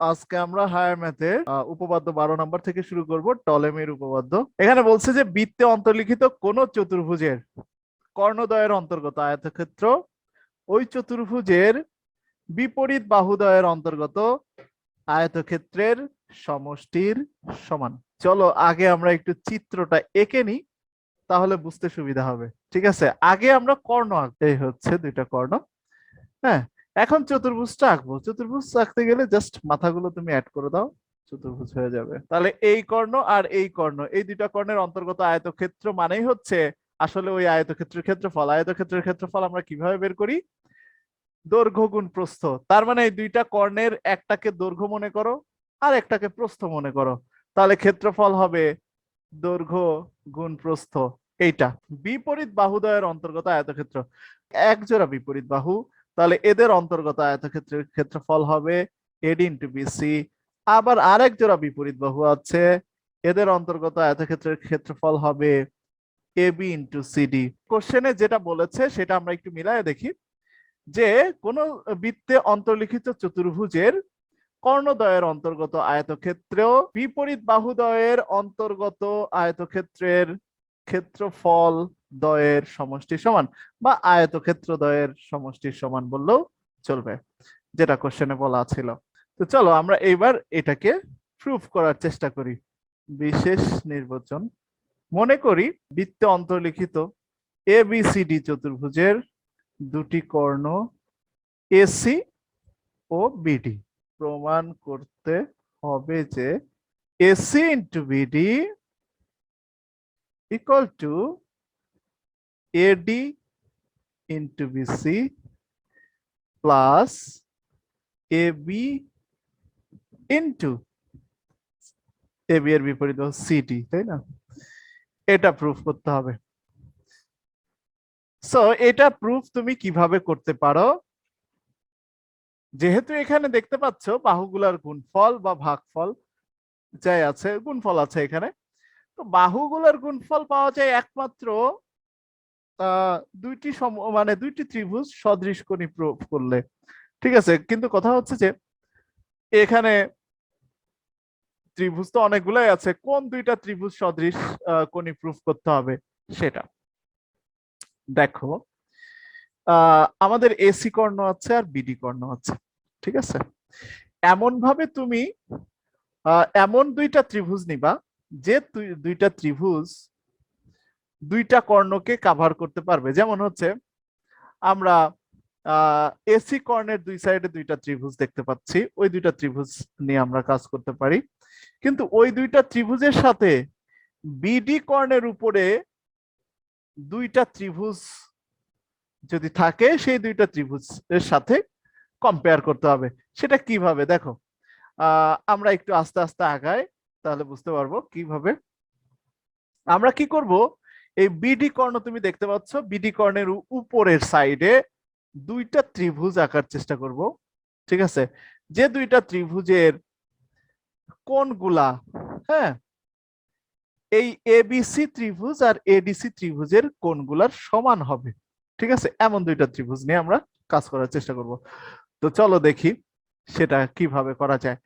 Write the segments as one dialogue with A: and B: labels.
A: আজকে আমরা হায়ার ম্যাথে উপপাদ্য 12 নম্বর থেকে শুরু করব, টলেমির উপপাদ্য। এখানে বলছে যে বৃত্তে অন্তর্লিখিত কোন চতুর্ভুজের কর্ণদ্বয়ের অন্তর্গত আয়তক্ষেত্র ওই চতুর্ভুজের বিপরীত বাহুদ্বয়ের অন্তর্গত আয়তক্ষেত্রের সমষ্টির সমান। চলো আগে আমরা একটু চিত্রটা এঁকে নিই, তাহলে বুঝতে সুবিধা হবে। ঠিক আছে, আগে আমরা কর্ণ এই হচ্ছে দুইটা কর্ণ। হ্যাঁ, এখন চতুর্ভুজটা আঁকবো। চতুর্ভুজ আঁকতে গেলে জাস্ট মাথাগুলো তুমি অ্যাড করে দাও, চতুর্ভুজ হয়ে যাবে। তাহলে এই কর্ণ আর এই কর্ণ, এই দুইটা কর্ণের অন্তর্গত আয়তক্ষেত্র মানেই হচ্ছে আসলে ওই আয়তক্ষেত্রের ক্ষেত্রফল। আয়তক্ষেত্রের ক্ষেত্রফল আমরা কিভাবে বের করি? দৈর্ঘ্য গুণ প্রস্থ। তার মানে এই দুইটা কর্ণের একটাকে দৈর্ঘ্য মনে করো আর একটাকে প্রস্থ মনে করো, তাহলে ক্ষেত্রফল হবে দৈর্ঘ্য গুণ প্রস্থ। এইটা বিপরীত বাহুদ্বয়ের অন্তর্গত আয়তক্ষেত্র, এক জোড়া বিপরীত বাহু, তাহলে এদের অন্তর্গত আয়তক্ষেত্রের ক্ষেত্রফল হবে এডি ইন্টু বিসি। আবার আরেক জোড়া বিপরীত বাহু আছে, এদের অন্তর্গত আয়তক্ষেত্রের ক্ষেত্রফল হবে এবি ইন্টু সিডি। কোশ্চেনে যেটা বলেছে সেটা আমরা একটু মিলায় দেখি, যে কোন বৃত্তে অন্তর্লিখিত চতুর্ভুজের কর্ণদ্বয়ের অন্তর্গত আয়তক্ষেত্রেও বিপরীত বাহুদ্বয়ের অন্তর্গত আয়তক্ষেত্রের ক্ষেত্রফল দ্বয়ের সমষ্টির সমান, বা আয়তক্ষেত্র দ্বয়ের সমষ্টির সমান বললেও চলবে, যেটা কোশ্চেনে বলা ছিল। তো চলো আমরা এইবার এটাকে প্রুফ করার চেষ্টা করি। বিশেষ নির্বাচন। মনে করি বৃত্তে অন্তর্লিখিত এবিসিডি চতুর্ভুজের দুটি কর্ণ এসি ও বিডি। প্রমাণ করতে হবে যে AC into BD equal to AD into BC plus AB into AB এর বিপরীত সিডি, তাই না? এটা প্রুফ করতে হবে। সো এটা প্রুফ তুমি কিভাবে করতে পারো? যেহেতু এখানে দেখতে পাচ্ছ বাহুগুলার গুণফল বা ভাগফল যাই আছে, গুণফল আছে এখানে, তো বাহুগুলার গুণফল পাওয়া যায় একমাত্র মানে দুইটি ত্রিভুজ সদৃশ কোণী প্রুফ করলে। ঠিক আছে, কিন্তু কথা হচ্ছে যে এখানে ত্রিভুজ তো অনেকগুলাই আছে, কোন দুইটা ত্রিভুজ সদৃশ কোণী প্রুফ করতে হবে সেটা দেখো। আমাদের এসি কর্ণ আছে আর বিডি কর্ণ আছে। ঠিক আছে, এমন ভাবে তুমি এমন দুইটা ত্রিভুজ নিবা যে দুইটা ত্রিভুজ দুইটা কর্ণকে কাভার করতে পারবে। যেমন হচ্ছে আমরা এসি কর্ণের দুই সাইডে দুইটা ত্রিভুজ দেখতে পাচ্ছি, ওই দুইটা ত্রিভুজ নিয়ে আমরা কাজ করতে পারি। কিন্তু ওই দুইটা ত্রিভুজের সাথে বিডি কর্ণের উপরে দুইটা ত্রিভুজ যদি থাকে, সেই দুইটা ত্রিভুজের সাথে কম্পেয়ার করতে হবে। সেটা কিভাবে দেখো, আমরা একটু আস্তে আস্তে আগাই, তাহলে বুঝতে পারবো কিভাবে। আমরা কি করব, এই বিডি কর্ণ তুমি দেখতে পাচ্ছ, বিডি কর্ণের উপরের সাইডে দুইটা ত্রিভুজ আঁকার চেষ্টা করব। ঠিক আছে, যে দুইটা ত্রিভুজের কোণগুলা, হ্যাঁ, এই এবিসি ত্রিভুজ আর এডিসি ত্রিভুজের কোণগুলার সমান হবে। ঠিক আছে, এমন দুইটা ত্রিভুজ নিয়ে আমরা কাজ করার চেষ্টা করব। তো চলো দেখি সেটা কিভাবে করা যায়।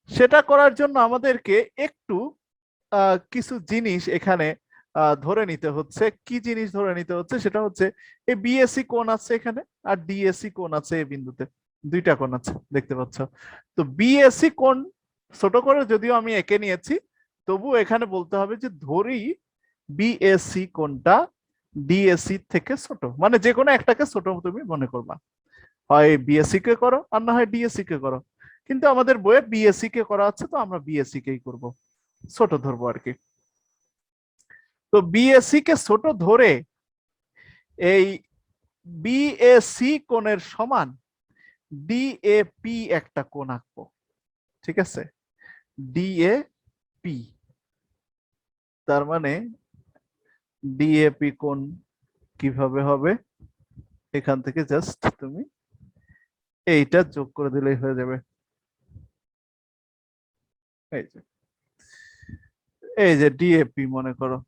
A: সেটা করার জন্য আমাদেরকে একটু কিছু জিনিস এখানে ধরে নিতে হচ্ছে। কি জিনিস ধরে নিতে হচ্ছে সেটা হচ্ছে, এই বিএসসি কোণ আছে এখানে আর ডিএসসি কোণ আছে এই বিন্দুতে, দুইটা কোণ আছে দেখতে পাচ্ছ। তো বিএসসি কোণ ছোট করে যদিও আমি এঁকে নিয়েছি, তবু এখানে বলতে হবে যে ধরি বিএসসি কোণটা ডিএসসি থেকে ছোট, মানে যে কোনো একটাকে ছোট তুমি মনে করবা, হয় বিএসসি কে করো আর না হয় ডিএসসি কে করো। কিন্তু আমাদের বইয়ে বিএসসি কে করা আছে, তো আমরা বিএসসি কেই করব, ছোট ধরবো আর কি। তো বিএসসি কে ছোট ধরে এই বিএসসি কোণের সমান ডিএপি একটা কোণ আঁকবো। ঠিক আছে, ডিএপি, তার মানে ডিএপি কোণ কিভাবে হবে, এখান থেকে জাস্ট তুমি এইটা যোগ করে দিলেই হয়ে যাবে। এই যে এই যে ডিএপি মনে করো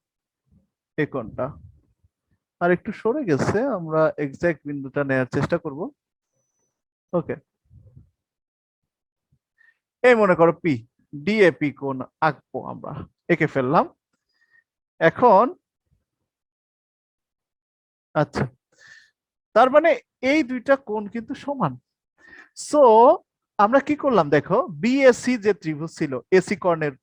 A: এই কোণটা, আর একটু সরে গেছে, আমরা এক্সাক্ট বিন্দুটা নেয়ার চেষ্টা করব। ওকে, এই মনে করো পি, ডিএপি কোণ আঁকবো আমরা, এঁকে ফেললাম। এখন আচ্ছা, তার মানে এই দুইটা কোণ কিন্তু সমান। সো আমরা কি করলাম দেখো, বিএসি যে ত্রিভুজ ছিল এসি কর্ণের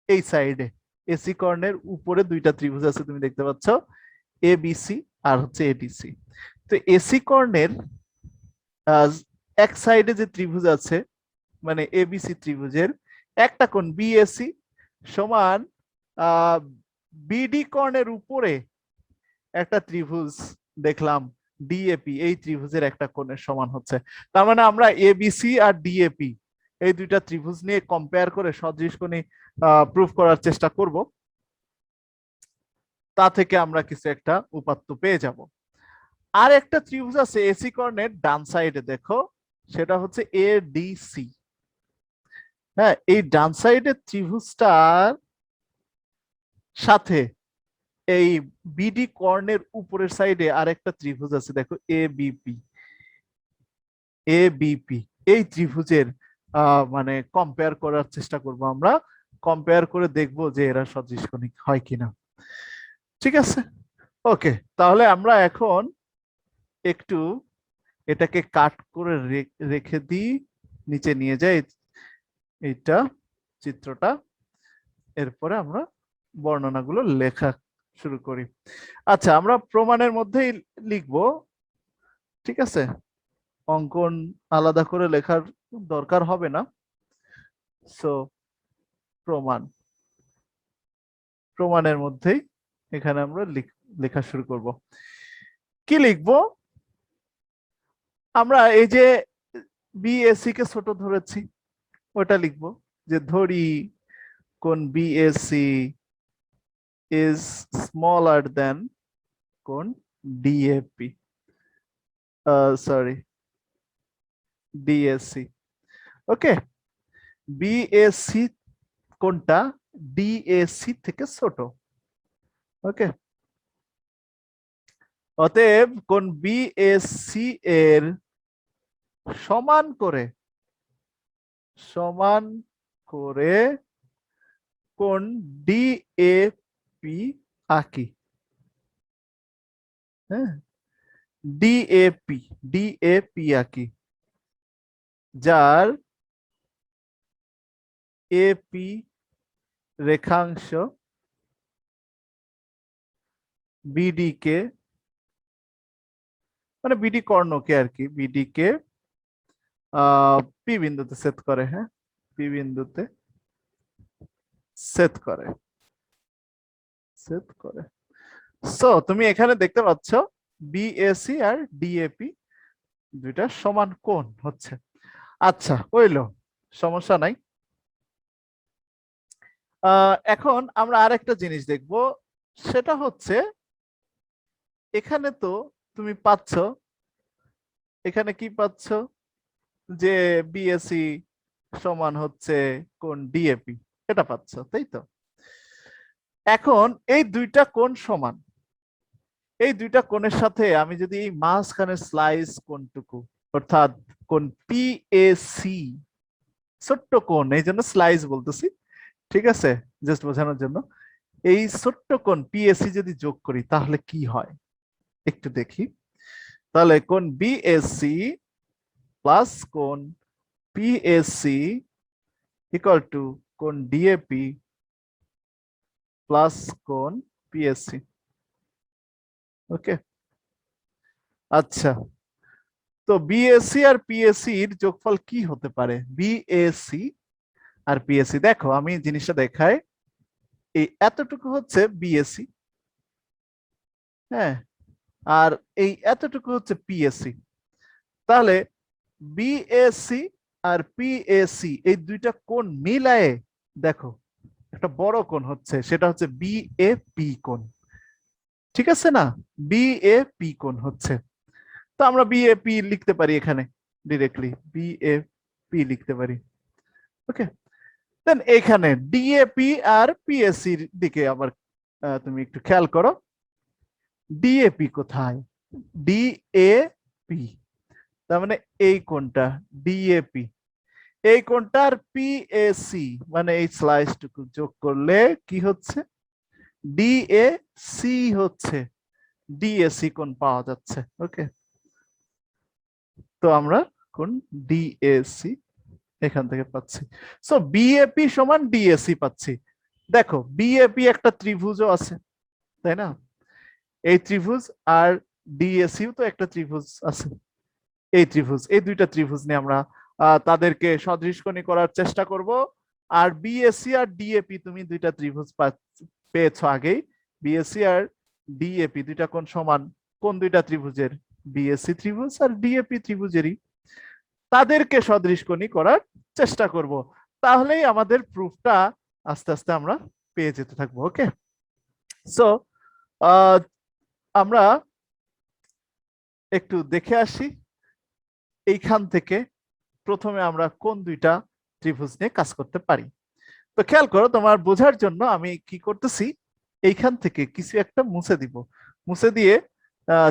A: এই সাইডে, এসি কর্ণের উপরে দুইটা ত্রিভুজ আছে তুমি দেখতে পাচ্ছ, এবিসি আর হচ্ছে এডিসি। তো এসি কর্ণের এক সাইডে যে ত্রিভুজ আছে, মানে এবিসি ত্রিভুজের একটা কোণ বিএসি সমান বিডি কর্ণের উপরে একটা ত্রিভুজ দেখলাম ডিএপি, এই ত্রিভুজের একটা কোণের সমান হচ্ছে। তার মানে আমরা এবিসি আর ডিএপি এই দুইটা ত্রিভুজ নিয়ে কম্পেয়ার করে সদৃশ কোণী প্রুফ করার চেষ্টা করব, তা থেকে আমরা কিছু একটা উপাত্ত পেয়ে যাব। আর একটা ত্রিভুজ আছে এসি কর্ণের ডান সাইডে, দেখো সেটা হচ্ছে এডিসি। হ্যাঁ, এই ডান সাইডের ত্রিভুজটার সাথে এই বিডি কর্ণের উপরের সাইডে আরেকটা ত্রিভুজ আছে, দেখো এবিপি, এবিপি এই ত্রিভুজের মানে কম্পেয়ার করার চেষ্টা করব আমরা, কম্পেয়ার করে দেখব যে এরা সদৃশ কোণী হয় কিনা। ঠিক আছে, ওকে। তাহলে আমরা এখন একটু এটাকে কাট করে রেখে দিই, নিচে নিয়ে যাই এইটা চিত্রটা, এরপরে আমরা বর্ণনাগুলো লেখা শুরু করি। আচ্ছা, আমরা প্রমাণের মধ্যেই লিখব, ঠিক আছে, অঙ্কন আলাদা করে লেখার দরকার হবে না। সো প্রমাণ, প্রমাণের মধ্যেই এখানে আমরা লেখা শুরু করব। কি লিখব আমরা, এই যে বিএসসি কে ছোট ধরেছি ওটা লিখব, যে ধরি কোণ বিএসসি is smaller than কোণ ডিএপি, সরি ডিএসসি। ওকে, বিএসসি কোণটা ডিএসসি থেকে ছোট। ওকে, অতএব কোণ বিএসসি এর সমান করে, সমান করে কোণ ডিএপি আঁকি। হ্যাঁ, ডিএপি, ডিএপি আঁকি, যার এপি রেখাংশ বিডি কে, মানে বিডি কর্ণকে আর কি, বিডি কে পি বিন্দুতে ছেদ করে। হ্যাঁ, পি বিন্দুতে ছেদ করে, ছেদ করে। সো তুমি এখানে দেখতে পাচ্ছ বিএসি আর ডিএপি দুইটা সমান কোণ হচ্ছে। আচ্ছা, হইলো, সমস্যা নাই। এখন আমরা আরেকটা জিনিস দেখব, সেটা হচ্ছে এখানে তো তুমি পাচ্ছ, এখানে কি পাচ্ছ, যে বিএসি সমান হচ্ছে কোণ ডিএপি, এটা পাচ্ছ, তাই তো? এখন এই দুইটা কোণ সমান, এই দুইটা কোণের সাথে আমি যদি এই মাঝখানে স্লাইস কোণটুকু, অর্থাৎ কোণ পিএসি, ছোট্ট কোণ, এই জন্য স্লাইস বলতেছি, ঠিক আছে, জাস্ট বোঝানোর জন্য, এই ছোট্ট কোণ পিএসি যদি যোগ করি তাহলে কি হয় একটু দেখি। তাহলে কোণ বিএসসি প্লাস কোণ পিএসসি ইকুয়াল টু কোণ ডিএপি প্লাস কোণ পিএসসি। ওকে, আচ্ছা, তো বিএসসি আর পিএসসি এর যোগফল কি হতে পারে? বিএসসি আর পিএসসি, দেখো আমি জিনিসটা দেখাই, এই এতটুকু হচ্ছে বিএসসি, হ্যাঁ, আর এই এতটুকু হচ্ছে পিএসসি। তাহলে বিএসসি আর পিএসসি এই দুইটা কোণ মিলায়ে দেখো একটা বড় কোণ হচ্ছে, সেটা হচ্ছে বিএপি কোণ। ঠিক আছে না, বিএপি কোণ হচ্ছে। তো আমরা বিএপি লিখতে পারি এখানে ডিরেক্টলি, বিএপি লিখতে পারি। ওকে, দেন এখানে ডিএপি আর পিএসসি এর দিকে আবার তুমি একটু খেয়াল করো, ডিএপি কোথায়? ডিএপি, তার মানে এই কোণটা ডিএপি, এই কোণটার পিএসি মানে এই স্লাইসটুকু যোগ করলে কি হচ্ছে, ডিএসি হচ্ছে, ডিএসি কোণ পাওয়া যাচ্ছে। ওকে, তো আমরা কোণ ডিএসি এখান থেকে পাচ্ছি। সো বিএপি সমান ডিএসি পাচ্ছি। দেখো বিএপি একটা ত্রিভুজও আছে, তাই না? এই ত্রিভুজ আর ডিএসিও তো একটা ত্রিভুজ আছে। এই ত্রিভুজ, এই দুইটা ত্রিভুজ নিয়ে আমরা তাদেরকে সদৃশকোণী করার চেষ্টা করব। আর বিএসি আর ডিএপি তুমি দুইটা ত্রিভুজ পেয়েছো আগেই। বিএসি আর ডিএপি দুইটা কোণ সমান, কোন দুইটা ত্রিভুজের? বিএসি ত্রিভুজ আর ডিএপি ত্রিভুজেরই। তাদেরকে সদৃশকোণী করার চেষ্টা করব, তাহলেই আমাদের প্রুফটা আস্তে আস্তে আমরা পেয়ে যেতে থাকবো। ওকে, সো আমরা একটু দেখে আসি এইখান থেকে প্রথমে আমরা কোন দুইটা ত্রিভুজ নিয়ে কাজ করতে পারি। তো খেয়াল করো, তোমার বোঝার জন্য আমি কি করতেছি, এইখান থেকে কিছু একটা মুছে দিব। মুছে দিয়ে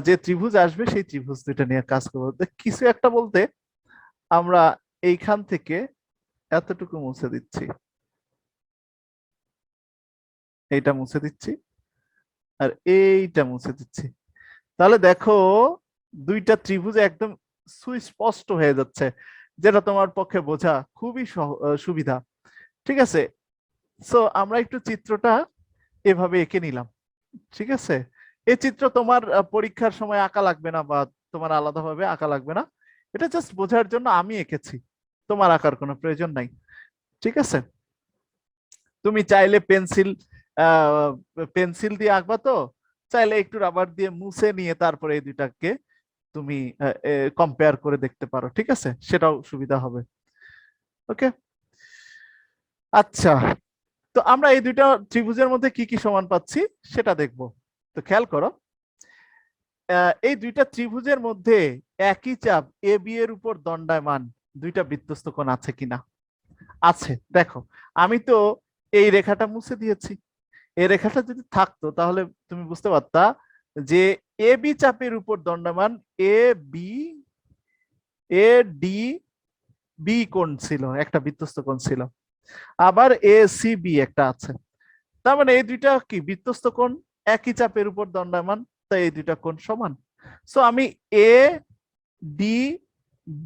A: যে ত্রিভুজ আসবে সেই ত্রিভুজ দুইটা নিয়ে কাজ করবো। কিছু একটা বলতে আমরা এইখান থেকে এতটুকু মুছে দিচ্ছি, এইটা মুছে দিচ্ছি, আর এইটা মুছে দিচ্ছি। তাহলে দেখো দুইটা ত্রিভুজ একদম সুস্পষ্ট হয়ে যাচ্ছে, যেটা তোমার পক্ষে বোঝা খুবই সুবিধা। ঠিক আছে, সো আমরা একটু চিত্রটা এভাবে এঁকে নিলাম। ঠিক আছে, এই চিত্র তোমার পরীক্ষার সময় আঁকা লাগবে না, বা তোমার আলাদাভাবে আঁকা লাগবে না। এটা জাস্ট বোঝার জন্য আমি এঁকেছি, তোমার আঁকার কোনো প্রয়োজন নাই। ঠিক আছে, তুমি চাইলে পেন্সিল দিয়ে আঁকবা, তো চাইলে একটু রাবার দিয়ে মুছে নিয়ে তারপরে এই দুইটাকে তুমি কম্পেয়ার করে দেখতে পারো। ঠিক আছে, সেটাও সুবিধা হবে। ওকে, আচ্ছা, তো আমরা এই দুইটা ত্রিভুজের মধ্যে কি কি সমান পাচ্ছি সেটা দেখব। তো খেয়াল করো, এই দুইটা ত্রিভুজের মধ্যে একই চাপ এ বি এর উপর দণ্ডায়মান দুইটা বৃত্তস্থ কোণ আছে কিনা। আছে, দেখো আমি তো এই রেখাটা মুছে দিয়েছি। এই রেখাটা যদি থাকতো তাহলে তুমি বুঝতে পারতা যে এ বি চাপের উপর দণ্ডায়মান A B A D B কোণ ছিল, একটা বৃত্তস্থ কোণ ছিল। আবার এ সি বি একটা আছে। তার মানে এই দুইটা কি বৃত্তস্থ কোণ, একই চাপের উপর দণ্ডায়মান, তাই এই দুইটা কোণ সমান। সো আমি এ ডি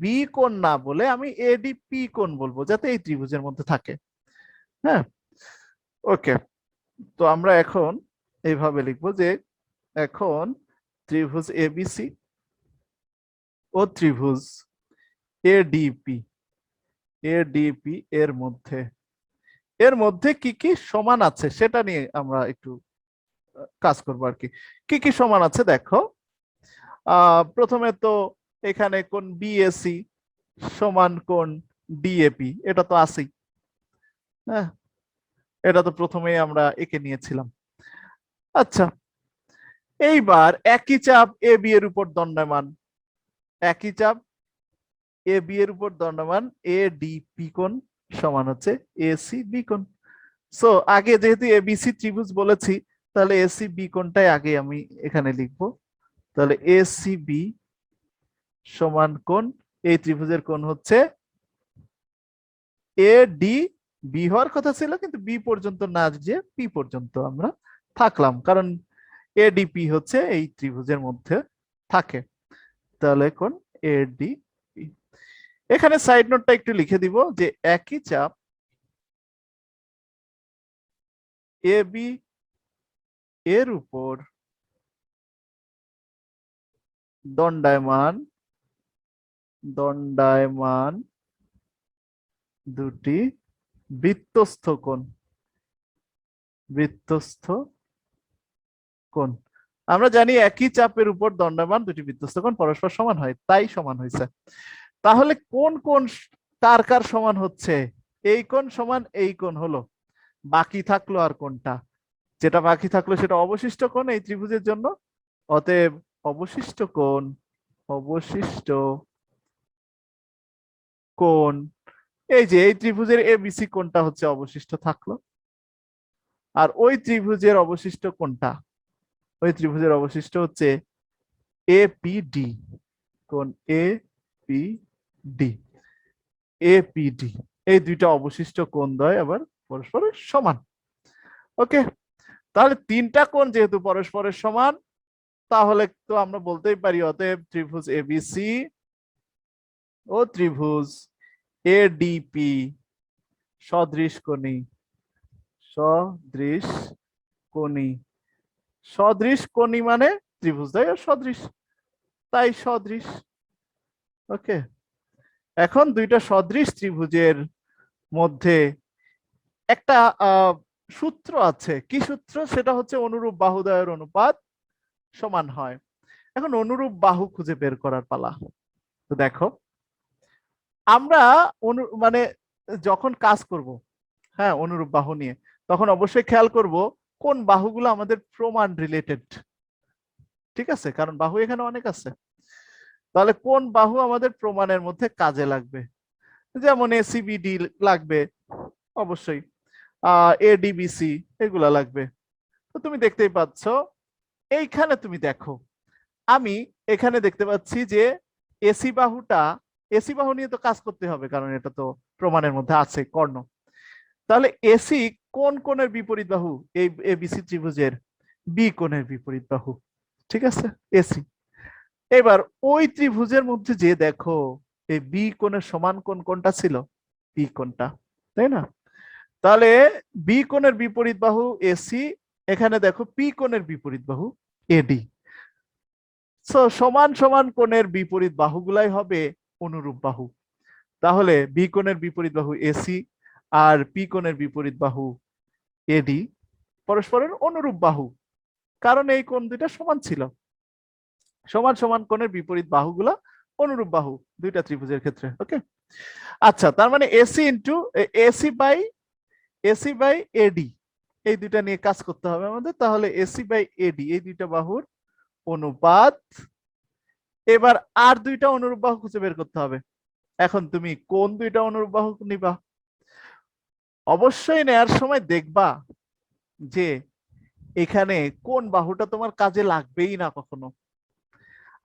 A: বি কোণ না বলে আমি এ ডি পি কোণ বলবো, যাতে এই ত্রিভুজের মধ্যে থাকে। হ্যাঁ, ওকে, তো আমরা এখন এইভাবে লিখবো যে এখন ত্রিভুজ এবিসি ও ত্রিভুজ এডিপি, এডিপি এর মধ্যে কি কি সমান আছে সেটা নিয়ে আমরা একটু কাজ করবো আর কি। কি কি সমান আছে দেখো, প্রথমে তো এখানে কোন বিএসি সমান কোন ডিএপি, এটা তো আছেই। হ্যাঁ, এটা তো প্রথমেই আমরা এঁকে নিয়েছিলাম। আচ্ছা, এইবার একই চাপ এ বি এর উপর দণ্ডায়মান, একই চাপ এ বি এর উপর দণ্ডায়মান এ ডি পি কোণ সমান হচ্ছে এ সি বি কোণ। সো আগে যেহেতু এবিসি ত্রিভুজ বলেছি, তাহলে এসি বি কোণটাই আগে আমি এখানে লিখবো। তাহলে এসি বি সমান কোণ, এই ত্রিভুজের কোণ হচ্ছে এ ডি বি হওয়ার কথা ছিল, কিন্তু বি পর্যন্ত না যে পি পর্যন্ত আমরা থাকলাম, কারণ এডিপি হচ্ছে এই ত্রিভুজের মধ্যে থাকে। তাহলে কোণ এডি, এখানে সাইড নোটটা একটু লিখে দিব যে একই চাপ এ বি এর উপর দণ্ডায়মান দণ্ডায়মান দুটি বৃত্তস্থ কোণ, বৃত্তস্থ কোণ। আমরা জানি একই চাপের উপর দণ্ডায়মান দুটি বৃত্তস্থ কোণ পরস্পর সমান হয়, তাই সমান হয়েছে। তাহলে কোন কোন কার কার সমান হচ্ছে? এই কোণ সমান এই কোণ হলো, বাকি থাকলো আর কোনটা? যেটা বাকি থাকলো সেটা অবশিষ্ট কোণ এই ত্রিভুজের জন্য। অতএব অবশিষ্ট কোণ, অবশিষ্ট কোণ, এই যে এই ত্রিভুজের এবিসি কোণটা হচ্ছে অবশিষ্ট থাকলো। আর ওই ত্রিভুজের অবশিষ্ট কোণটা, ওই ত্রিভুজের অবশিষ্ট হচ্ছে এপিডি কোণ, এ পি ডি। এপিডি, এই দুইটা অবশিষ্ট কোণদ্বয় আবার পরস্পরের সমান। ওকে, তাহলে তিনটা কোণ যেহেতু পরস্পরের সমান, তাহলে তো আমরা বলতেই পারি অতএব ত্রিভুজ এবিসি ও ত্রিভুজ এডিপি সদৃশকোণী। সদৃশকোণী, সদৃশকোণী মানে ত্রিভুজদ্বয় সদৃশ, তাই সদৃশ। ওকে, এখন দুইটা সদৃশ ত্রিভুজের মধ্যে একটা সূত্র আছে। কি সূত্র? সেটা হচ্ছে অনুরূপ বাহুদ্বয়ের অনুপাত সমান হয়। এখন অনুরূপ বাহু খুঁজে বের করার পালা। তো দেখো, আমরা মানে যখন কাজ করব, হ্যাঁ, অনুরূপ বাহু নিয়ে, তখন অবশ্যই খেয়াল করব কোন বাহুগুলো আমাদের প্রমাণ রিলেটেড। ঠিক আছে, কারণ বাহু এখানে অনেক আছে। তাহলে কোন বাহু আমাদের প্রমাণের মধ্যে কাজে লাগবে? যেমন এসিবিডি লাগবে অবশ্যই, এডিবিসি এগুলা লাগবে। তো তুমি দেখতেই পাচ্ছ, এইখানে তুমি দেখো, আমি এখানে দেখতে পাচ্ছি যে এসি বাহুটা, এসি বাহু নিয়ে তো কাজ করতে হবে কারণ এটা তো প্রমাণের মধ্যে আছে কর্ণ। তাহলে এসি কোন কোণের বিপরীত বাহু? এই এবিসি ত্রিভুজের বি কোণের বিপরীত বাহু। ঠিক আছে, এসি। এবার ওই ত্রিভুজের মধ্যে যে দেখো, এই বি কোণের সমান কোণ কোনটা ছিল? বি কোণটা, তাই না? তাহলে বি কোণের বিপরীত বাহু এসি, এখানে দেখো পি কোণের বিপরীত বাহু এডি। সমান সমান কোণের বিপরীত বাহুগুলাই হবে অনুরূপ বাহু। তাহলে বি কোণের বিপরীত বাহু এসি আর পি কোণের বিপরীত বাহু এডি পরস্পরের অনুরূপ বাহু, কারণ এই কোণ দুইটা সমান ছিল। সমান সমান কোণের বিপরীত বাহুগুলা অনুরূপ বাহু দুইটা ত্রিভুজের ক্ষেত্রে। ওকে, আচ্ছা, তার মানে AC into AC by AD, এই দুইটা নিয়ে কাজ করতে হবে আমাদের। তাহলে এসি বাই এডি এই দুইটা বাহুর অনুপাত। এবার আর দুইটা অনুরূপ বাহু খুঁজে বের করতে হবে। এখন তুমি কোন দুইটা অনুরূপ বাহু নিবা? অবশ্যই নেয়ার সময় দেখবা যে এখানে কোন বাহুটা তোমার কাজে লাগবেই না কখনো।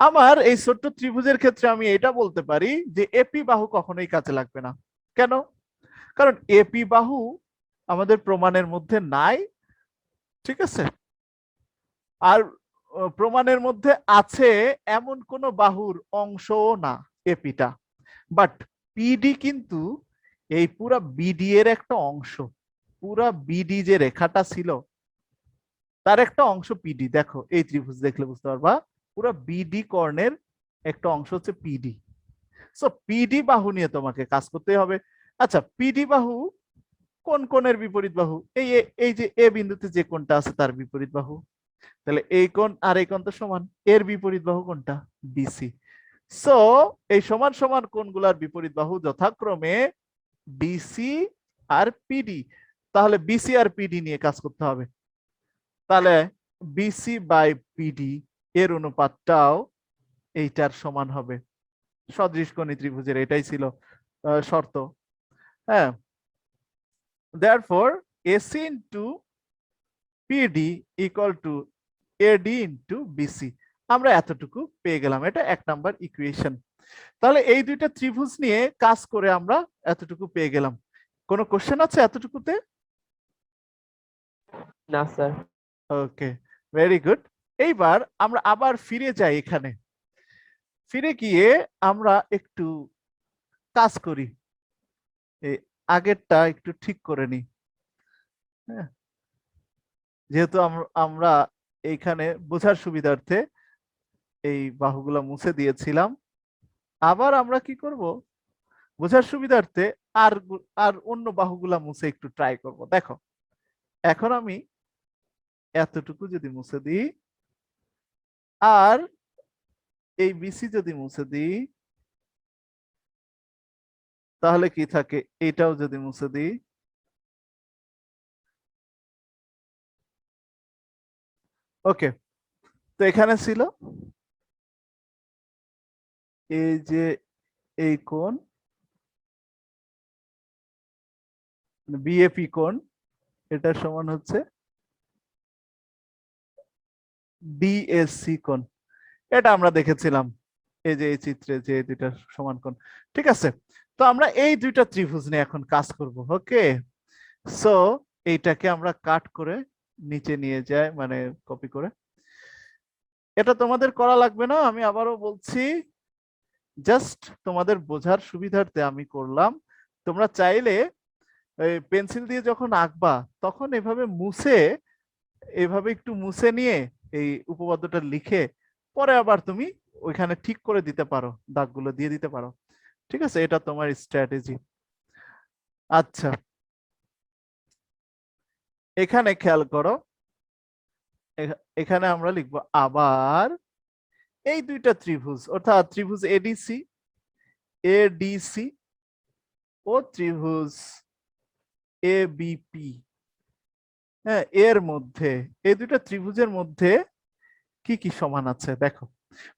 A: আমার এই ছোট্ট ত্রিভুজের ক্ষেত্রে আমি এটা বলতে পারি যে এপি বাহু কখনোই কাজে লাগবে না। কেন? কারণ এপি বাহু আমাদের প্রমাণের মধ্যে নাই। ঠিক আছে, আর প্রমাণের মধ্যে আছে এমন কোন বাহুর অংশও না এপিটা। বাট পিডি কিন্তু এই পুরা বিডি এর একটা অংশ। পুরা বিডি যে রেখাটা ছিল তার একটা অংশ পিডি। দেখো এই ত্রিভুজ দেখলে বুঝতে পারবা, পুরো বিডি কর্ণের একটা অংশ হচ্ছে পিডি। সো পিডি বাহু নিয়ে তোমাকে কাজ করতে হবে। আচ্ছা, পিডি বাহু কোন কোণের বিপরীত বাহু? এই যে এ বিন্দুতে যে কোণটা আছে তার বিপরীত বাহু। তাহলে এই কোণ আর এই কোণ তো সমান, এর বিপরীত বাহু কোনটা? বিসি। সো এই সমান সমান কোণগুলার বিপরীত বাহু যথাক্রমে বিসি আর পিডি। তাহলে বিসি আর পিডি নিয়ে কাজ করতে হবে। তাহলে বিসি বাই পিডি এর অনুপাতটাও এইটার সমান হবে। সদৃশকোণী ত্রিভুজের এটাই ছিল শর্ত। হ্যাঁ, therefore AC into PD equal to AD into BC। আমরা এতটুকু পেয়ে গেলাম, এটা 1 নাম্বার ইকুয়েশন। তাহলে এই দুইটা ত্রিভুজ নিয়ে কাজ করে আমরা এতটুকু পেয়ে গেলাম। কোনো কোশ্চেন আছে এতটুকুতে?
B: না স্যার।
A: ওকে, ভেরি গুড। এইবার আমরা আবার ফিরে যাই এখানে। ফিরে গিয়ে আমরা একটু কাজ করি, এই আগেরটা একটু ঠিক করে নিই। হ্যাঁ, যেহেতু আমরা এইখানে বোঝার সুবিধার্থে এই বাহুগুলো মুছে দিয়েছিলাম, আবার আমরা কি করব, বোঝার সুবিধার্থে আর আর অন্য বাহুগুলা মুছে একটু ট্রাই করব। দেখো, এখন আমি এতটুকু যদি মুছে দিই আর এই বিসি যদি মুছে দিই, তাহলে কি থাকে? এটাও যদি মুছে দিই, ওকে। তো এখানে ছিল এই যে এই কোণ বিএপি কোণ, এটার সমান হচ্ছে ডিএসসি কোণ। এটা আমরা দেখেছিলাম এই যে এই চিত্রে যে দুইটা সমান কোণ। ঠিক আছে, তো আমরা এই দুইটা ত্রিভুজ নিয়ে এখন কাজ করব। ওকে, সো এইটাকে আমরা কাট করে নিচে নিয়ে যাই, মানে কপি করে। এটা তোমাদের করা লাগবে না, আমি আবারও বলছি, জাস্ট তোমাদের বোঝার সুবিধার্থে আমি করলাম। তোমরা চাইলে পেন্সিল দিয়ে যখন আঁকবা তখন এভাবে মুছে, এভাবে একটু মুছে নিয়ে এই উপপাদ্যটা লিখে পরে আবার তুমি ওইখানে ঠিক করে দিতে পারো, দাগগুলো দিয়ে দিতে পারো। ঠিক আছে, এটা তোমার স্ট্র্যাটেজি। আচ্ছা, এখানে খেয়াল করো, এখানে আমরা লিখবো আবার এই দুইটা ত্রিভুজ, অর্থাৎ ত্রিভুজ এডিসি, এডিসি ও ত্রিভুজ এবিপি, হ্যাঁ, এর মধ্যে, এই দুইটা ত্রিভুজের মধ্যে কি কি সমান আছে দেখো।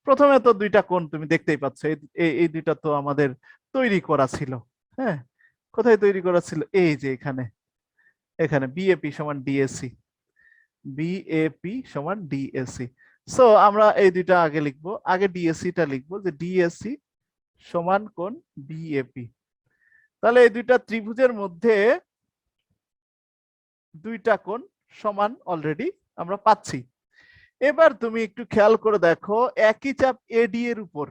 A: প্রথমে তো দুইটা কোণ তুমি দেখতেই পাচ্ছ, এই দুইটা তো আমাদের তৈরি করা ছিল। হ্যাঁ, কোথায় তৈরি করা ছিল? এই যে এখানে, এখানে বিএপি সমান ডিএসি, বিএপি সমান ডিএসি। সো আমরা এই দুইটা আগে লিখবো, আগে ডিএসিটা লিখবো, যে ডিএসি সমান কোণ বিএপি। তাহলে এই দুইটা ত্রিভুজের মধ্যে দুইটা কোণ সমান অলরেডি আমরা পাচ্ছি। এবার তুমি একটু খেয়াল করে দেখো, একই চাপ এডি এর উপর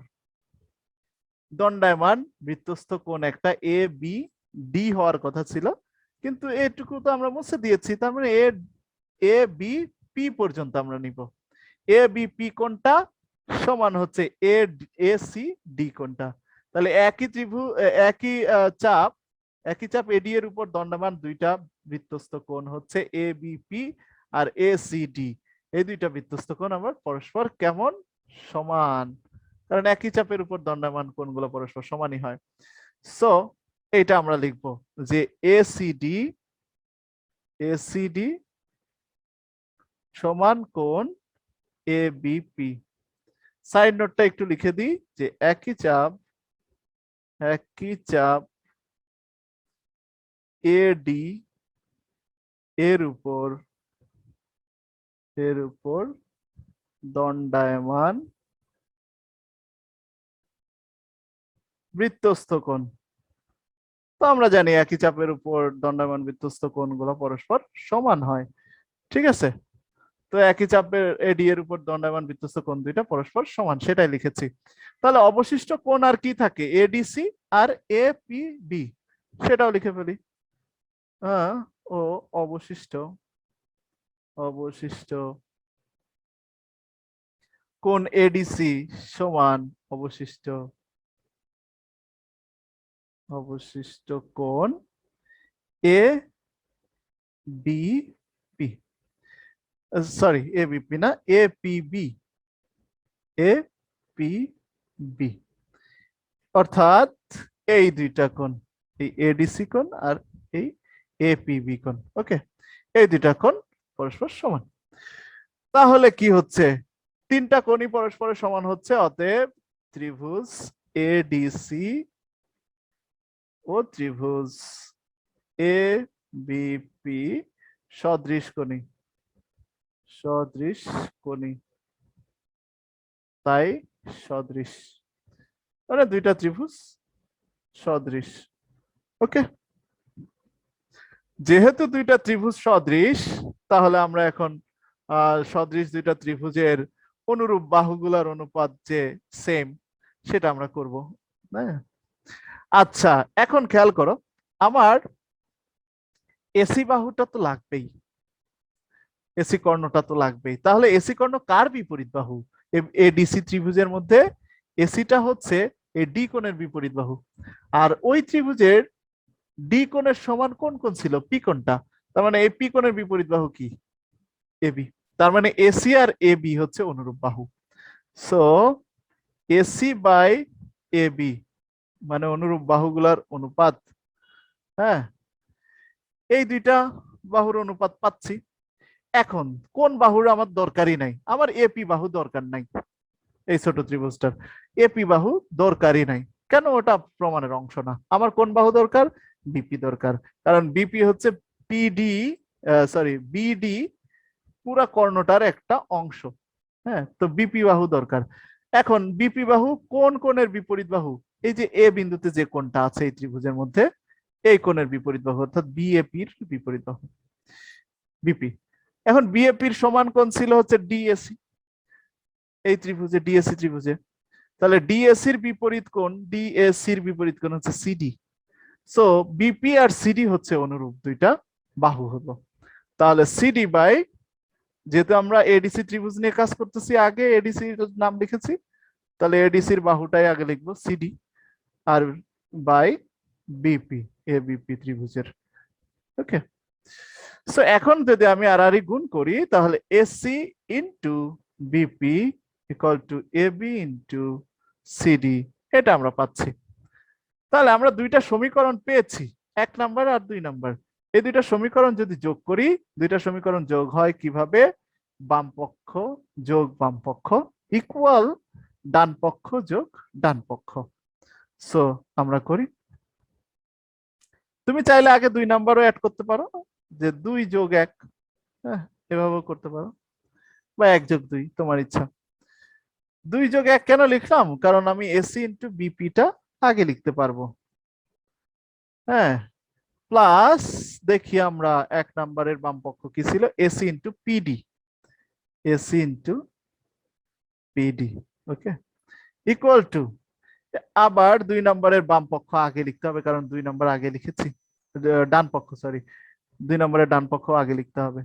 A: দণ্ডায়মান বৃত্তস্থ কোণ একটা এ বি ডি হওয়ার কথা ছিল, কিন্তু এটুকু তো আমরা মুছে দিয়েছি। তার মানে এ বি পি পর্যন্ত আমরা নিব। এ বি পি কোণটা সমান হচ্ছে এ সি ডি কোণটা। তাহলে একই ত্রিভুজ, একই চাপ এডি এর উপর দণ্ডায়মান দুইটা বৃত্তস্থ কোণ হচ্ছে এ বি পি আর এ সি ডি। এই দুইটা বৃত্তস্থ কোণ আবার পরস্পর কেমন? সমান, কারণ একই চাপের উপর দণ্ডায়মান কোণগুলো পরস্পর সমানই হয়। সো এটা আমরা লিখব যে এসিডি, এসিডি সমান কোণ এবিপি। সাইড নোটটা একটু লিখে দিই যে একই চাপ, একই চাপ এডি এর উপর, এর উপর দণ্ডায়মান বৃত্তস্থ কোণ। তো আমরা জানি একই চাপের উপর দণ্ডায়মান বৃত্তস্থ কোণগুলো পরস্পর সমান হয়। ঠিক আছে, তো একই চাপের এডি এর উপর দণ্ডায়মান বৃত্তস্থ কোণ দুইটা পরস্পর সমান, সেটাই লিখেছি। তাহলে অবশিষ্ট কোণ আর কি থাকে? এডিসি আর এপিবি, সেটাও লিখে ফেলি। হ্যাঁ, ও অবশিষ্ট, অবশিষ্ট কোণ এডিসি সমান অবশিষ্ট, অবশিষ্ট কোণ এ বি পি, সরি এবিপি না, এপিবি, এপিবি, অর্থাৎ এই দুইটা কোণ, এই এডিসি কোণ আর এই এপিবি কোণ। ওকে, এই দুইটা কোণ পরস্পর সমান। তাহলে কি হচ্ছে? তিনটা কোণই পরস্পরের সমান হচ্ছে, অতএব ত্রিভুজ এডিসি ও ত্রিভুজ এবিপি সদৃশ কোণী, সদৃশ কোণী, তাই সদৃশ, মানে দুইটা ত্রিভুজ সদৃশ। ওকে, যেহেতু দুইটা ত্রিভুজ সদৃশ, তাহলে আমরা এখন সদৃশ দুইটা ত্রিভুজের অনুরূপ বাহুগুলোর অনুপাত যে সেম, সেটা আমরা করব। আচ্ছা, এখন খেয়াল করো, আমার এসি বাহুটা তো লাগবেই, এসি কর্ণটা তো লাগবেই। তাহলে এসি কর্ণ কার বিপরীত বাহু? এডিসি ত্রিভুজের মধ্যে এসিটা হচ্ছে এই ডি কোণের বিপরীত বাহু। আর ওই ত্রিভুজের ডি কোণের সমান কোন কোণ ছিল? পি কোণটা। তার মানে এই পি কোণের বিপরীত বাহু কি? এবি। তার মানে এসি আর এবি হচ্ছে অনুরূপ বাহু। সো এসি বাই এবি মানে অনুরূপ বাহুগুলার অনুপাত। হ্যাঁ, এই দুইটা বাহুর অনুপাত পাচ্ছি। এখন কোন বাহুর আমার দরকারই নাই, আমার এপি বাহু দরকার নাই, এই ছোট ত্রিভুজটার এপি বাহু দরকারই নাই। কেন? ওটা প্রমাণের অংশ না। আমার কোন বাহু দরকার? বিপি দরকার, কারণ বিপি হচ্ছে পিডি, সরি বিডি পুরা কর্ণটার একটা অংশ। হ্যাঁ, তো বিপি বাহু দরকার। এখন বিপি বাহু কোন কোণের বিপরীত বাহু? এই যে এ বিন্দুতে যে কোণটা আছে এই ত্রিভুজের মধ্যে, এই কোণের বিপরীত বাহু অর্থাৎ বিএপির বিপরীত বাহু বিপি। এখন বিএপির সমান কোণ ছিল হচ্ছে ডিএসি, এই ত্রিভুজে ডিএসি ত্রিভুজে। তাহলে ডিএসির বিপরীত কোণ, ডিএসির বিপরীত কোণ হচ্ছে সিডি। সো বিপি আর সিডি হচ্ছে অনুরূপ দুইটা বাহু হলো। তাহলে সিডি বাই, যেহেতু আমরা এডিসি ত্রিভুজ নিয়ে কাজ করতেছি, আগে এডিসি নাম লিখেছি, তাহলে এডিসির বাহুটাই আগে লিখবো সিডি, আর বাই বিপি, এ বিপি ত্রিভুজের। ওকে, সো এখন যদি আমি আর গুণ করি, তাহলে AC into BP equal to AB into CD, এটা আমরা পাচ্ছি। তাহলে আমরা দুইটা সমীকরণ পেয়েছি, 1 নাম্বার আর 2 নাম্বার। এই দুইটা সমীকরণ যদি যোগ করি, দুইটা সমীকরণ যোগ হয় কিভাবে? বাম পক্ষ যোগ বাম পক্ষ ইকুয়াল ডান পক্ষ যোগ ডান পক্ষ। সো আমরা করি। তুমি চাইলে আগে 2 নাম্বারও অ্যাড করতে পারো, যে 2 যোগ 1, হ্যাঁ এভাবেও করতে পারো, বা 1 যোগ 2, তোমার ইচ্ছা। 2 যোগ 1 কেন লিখলাম? কারণ আমি এসি ইন্টু বিপিটা আগে লিখতে পারবো। হ্যাঁ, প্লাস দেখি আমরা 1 নাম্বারের বাম পক্ষ কি ছিল, AC into PD, AC into PD. Okay, equal to, আবার 2 নম্বরের বাম পক্ষ আগে লিখতে হবে, কারণ 2 নম্বর আগে লিখেছি, ডান পক্ষ সরি, 2 নম্বরের ডান পক্ষ আগে লিখতে হবে।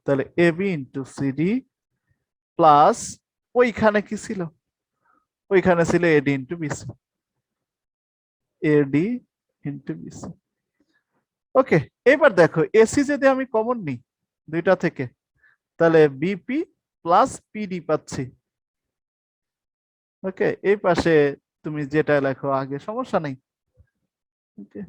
A: তাহলে এবি ইন্টু সিডি প্লাস, ওইখানে কি ছিল? ওইখানে ছিল AD into BC, AD into BC. Okay, এবার দেখো এসি যদি আমি কমন নিই দুইটা থেকে, তাহলে বিপি প্লাস পিডি পাচ্ছি। ওকে, এই পাশে তুমি যেটা লেখো আগে, সমস্যা নেই। ওকে,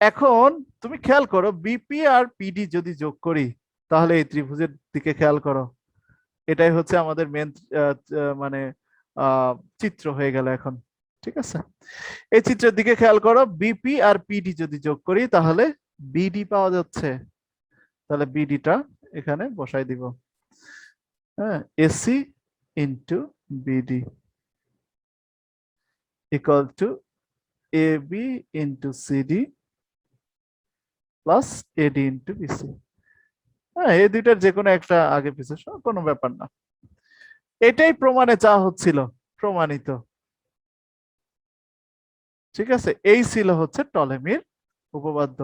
A: এখন তুমি খেয়াল করো, বিপি আর পিডি যদি যোগ করি, তাহলে এই ত্রিভুজের দিকে খেয়াল করো, এটাই হচ্ছে আমাদের মেন মানে চিত্র হয়ে গেল এখন। ঠিক আছে, এই চিত্রের দিকে খেয়াল করো, বিপি আর পিডি যদি যোগ করি, তাহলে বিডি পাওয়া যাচ্ছে। তাহলে বিডিটা এখানে বসাই দিব, হ্যাঁ, AC into BD equal to AB into CD plus AD into BC. হ্যাঁ, এই দুইটার যে কোনো একটা আগে পিছে কোনো ব্যাপার না, এটাই প্রমাণে যা হচ্ছিল, প্রমাণিত। ঠিক আছে, এই ছিল হচ্ছে টলেমির উপপাদ্য।